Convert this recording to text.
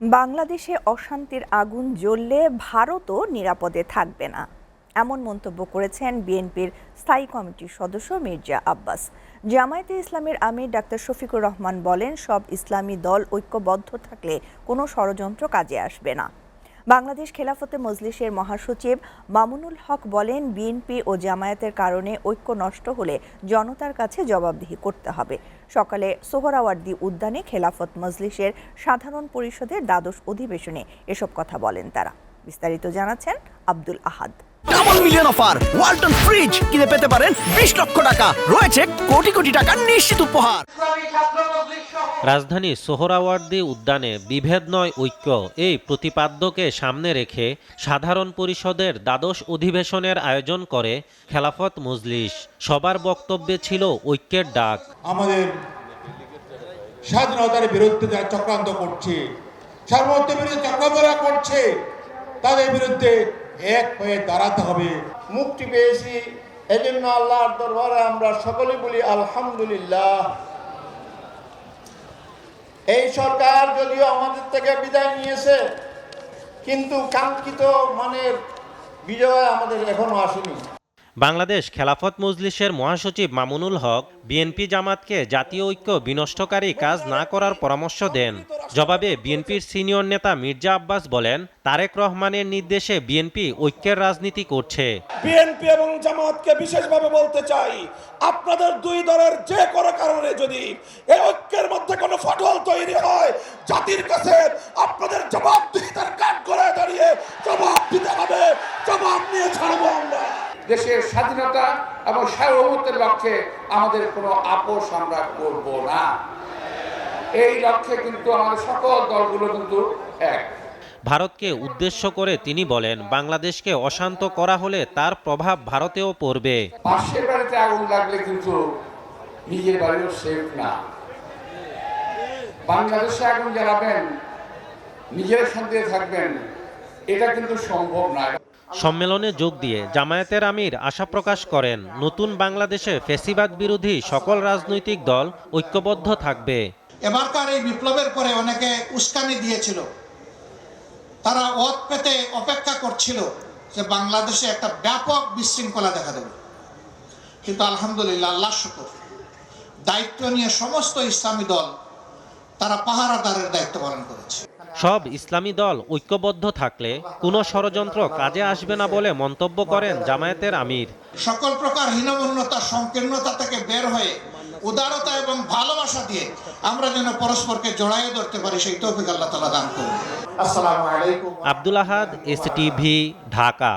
বাংলাদেশে অশান্তির আগুন জ্বললে ভারতও নিরাপদে থাকবে না, এমন মন্তব্য করেছেন বিএনপির স্থায়ী কমিটির সদস্য মির্জা আব্বাস। জামায়াতে ইসলামীর আমির ডাক্তার শফিকুর রহমান বলেন, সব ইসলামী দল ঐক্যবদ্ধ থাকলে কোনো ষড়যন্ত্র কাজে আসবে না। বাংলাদেশ খেলাফতে মজলিসের মহাসচিব মামুনুল হক বলেন, বিএনপি ও জামায়াতের কারণে ঐক্য নষ্ট হলে জনতার কাছে জবাবদিহি করতে হবে। সকালে সোহরাওয়ার্দী উদ্যানে খেলাফত মজলিসের সাধারণ পরিষদের দ্বাদশ অধিবেশনে এসব কথা বলেন তারা। বিস্তারিত জানাচ্ছেন Abdul Ahad. Double million offer Walton fridge কিনে পেতে পারেন 20 লক্ষ টাকা, রয়েছে কোটি কোটি টাকার নিশ্চিত উপহার। রাজধানী সোহরাওয়ার্দী উদ্যানে বিভেদ নয় ঐক্য এই প্রতিপাদ্যকে সামনে রেখে সাধারণ পরিষদের দ্বাদশ অধিবেশনের আয়োজন করে খেলাফত মজলিস। সবার বক্তব্যে ছিল ঐক্যের ডাক। আমাদের স্বাধীনতার বিরুদ্ধে যারা চক্রান্ত করছে, সার্বভৌমত্বের বিরুদ্ধে চক্রান্ত করছে, তাদের বিরুদ্ধে এক হয়ে দাঁড়াতে হবে। মুক্তি পেয়েছি, এজন্য আল্লাহর দরবারে আমরা সকলে বলি আলহামদুলিল্লাহ। এই সরকার যদিও আমাদের থেকে বিদায় নিয়েছে, কিন্তু কাঙ্ক্ষিত মানের বিজয় আমাদের এখনো আসেনি। বাংলাদেশ খেলাফত মজলিসের মহাসচিব মামুনুল হক বিএনপি জামাতকে জাতীয় ঐক্য বিনষ্টকারী কাজ না করার পরামর্শ দেন। জবাবে বিএনপির সিনিয়র নেতা মির্জা আব্বাস বলেন, তারেক রহমানের নির্দেশে বিএনপি ঐক্যের রাজনীতি করছে। বিএনপি এবং জামাতকে বিশেষভাবে বলতে চাই, আপনাদের দুই দলের যে কোনো কারণে যদি এই ঐক্যের মধ্যে কোনো ফাটল তৈরি হয়, জাতির কাছে আপনাদের জবাবদিহিতার কাঠ করে দাঁড়িয়ে জবাব দিতে হবে। জবাব নিয়ে ছাড়বো আমরা। দেশের স্বাধীনতা এবং সার্বভৌমত্বের লক্ষ্যে আমাদের কোনো আপোষ আমরা করব না। এই লক্ষ্যে কিন্তু আমাদের সকল দলগুলো কিন্তু এক। ভারতকে উদ্দেশ্য করে তিনি বলেন, বাংলাদেশকে অশান্ত করা হলে তার প্রভাব ভারতেও পড়বে। পাশের বাড়িতে আগুন লাগলে কিন্তু নিজের বাড়িও সেফ না। বাংলাদেশে আগুন জ্বালাবেন, নিজের শান্তিতে থাকবেন, এটা কিন্তু সম্ভব নয়। সম্মেলনে যোগ দিয়ে জামায়াতের আমির আশা প্রকাশ করেন, নতুন বাংলাদেশে ফ্যাসিবাদ বিরোধী সকল রাজনৈতিক দল ঐক্যবদ্ধ থাকবে। এবারকার এই বিপ্লবের পরে অনেকে উস্কানি দিয়েছিল, তারা ওত পেতে অপেক্ষা করছিল যে বাংলাদেশে একটা ব্যাপক বিশৃঙ্খলা দেখা দেবে। কিন্তু আলহামদুলিল্লাহ, আল্লাহ শুকর, দায়িত্ব নিয়ে সমস্ত ইসলামী দল তারা পাহারাদারের দায়িত্ব পালন করেছে। সব ইসলামী দল ঐক্যবদ্ধ থাকলে কোনো ষড়যন্ত্র কাজে আসবে না বলে মন্তব্য করেন জামায়াতের আমির। সকল প্রকার হীনমন্যতা, সংকীর্ণতা থেকে বের হয়ে উদারতা এবং ভালোবাসা দিয়ে আমরা যেন পরস্পরকে জড়াইয়ে ধরতে পারি, সেই তৌফিক আল্লাহ তাআলা দান করুন। আসসালামু আলাইকুম। আব্দুল আহাদ, এসটিভি, ঢাকা।